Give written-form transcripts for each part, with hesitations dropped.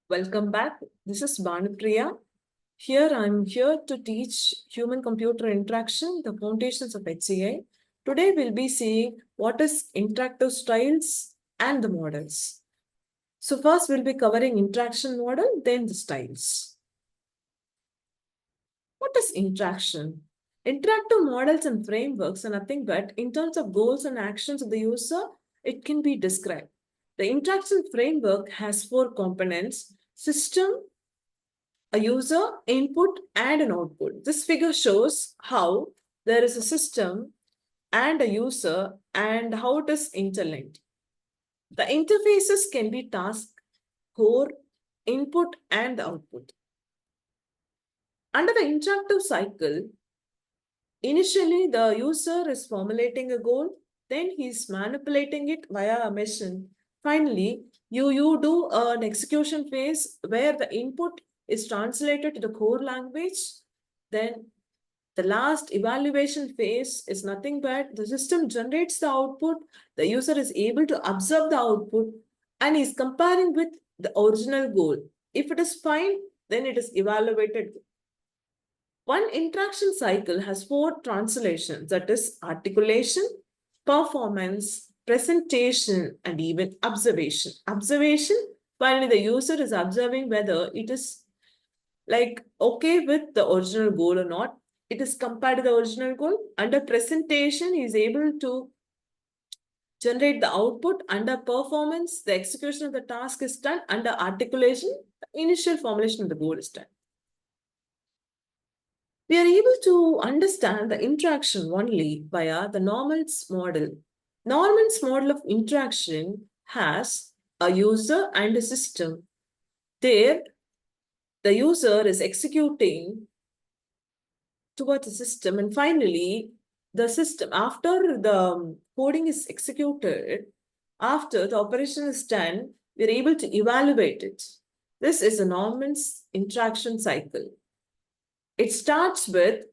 Welcome back. This is Bhanupriya. Here I'm here to teach human-computer interaction, the foundations of HCI. Today we'll be seeing what is interactive styles and the models. So first we'll be covering interaction model, then the styles. What is interaction? Interactive models and frameworks are nothing but in terms of goals and actions of the user, it can be described. The interaction framework has 4 components: system, a user, input, and an output. This figure shows how there is a system and a user and how it is interlinked. The interfaces can be task, core, input, and the output. Under the interactive cycle, initially the user is formulating a goal, then he's manipulating it via a machine. Finally, you do an execution phase where the input is translated to the core language. Then the last evaluation phase is nothing but the system generates the output, the user is able to observe the output and is comparing with the original goal. If it is fine, then it is evaluated. One interaction cycle has 4 translations, that is articulation, performance, presentation, and even observation. Observation, finally the user is observing whether it is like okay with the original goal or not. It is compared to the original goal. Under presentation, he is able to generate the output. Under performance, the execution of the task is done. Under articulation, the initial formulation of the goal is done. We are able to understand the interaction only via the Norman's model. Norman's model of interaction has a user and a system. There, the user is executing towards the system, and finally, the system, after the coding is executed, after the operation is done, we're able to evaluate it. This is a Norman's interaction cycle. It starts with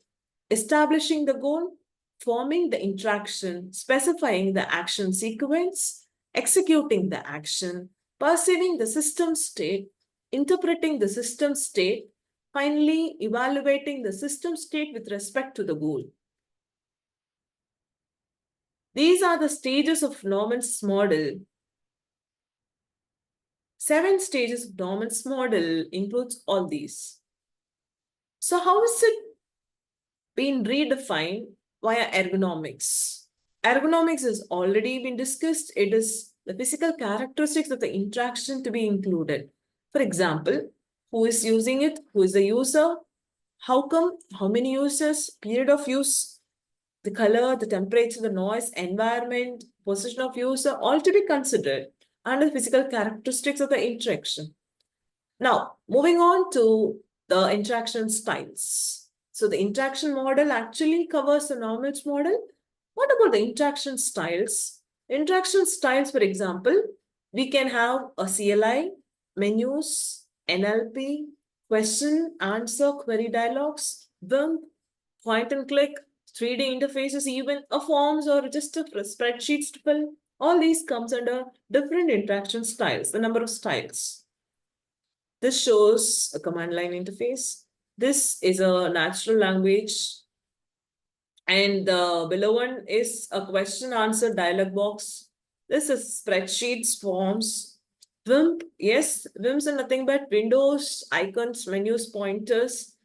establishing the goal, forming the interaction, specifying the action sequence, executing the action, perceiving the system state, interpreting the system state, finally evaluating the system state with respect to the goal. These are the stages of Norman's model. 7 stages of Norman's model includes all these. So how is it been redefined via ergonomics? Ergonomics has already been discussed. It is the physical characteristics of the interaction to be included. For example, who is using it, who is the user, how come, how many users, period of use, the color, the temperature, the noise, environment, position of user, all to be considered under the physical characteristics of the interaction. Now, moving on to the interaction styles. So the interaction model actually covers the Norman's model. What about the interaction styles? Interaction styles, for example, we can have a CLI, menus, NLP, question, answer, query dialogues, WIMP, point and click, 3D interfaces, even a forms or just a spreadsheets to fill. All these comes under different interaction styles, the number of styles. This shows a command line interface. This is a natural language. And the below one is a question answer dialog box. This is spreadsheets, forms. WIMP, yes, WIMPs are nothing but windows, icons, menus, pointers.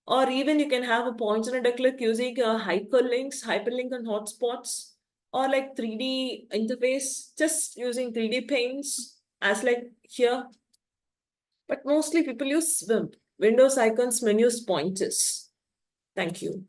Or even you can have a pointer and a click using hyperlinks, hyperlink and hotspots. Or like 3D interface, just using 3D panes as like here. But mostly people use WIMP, windows, icons, menus, pointers. Thank you.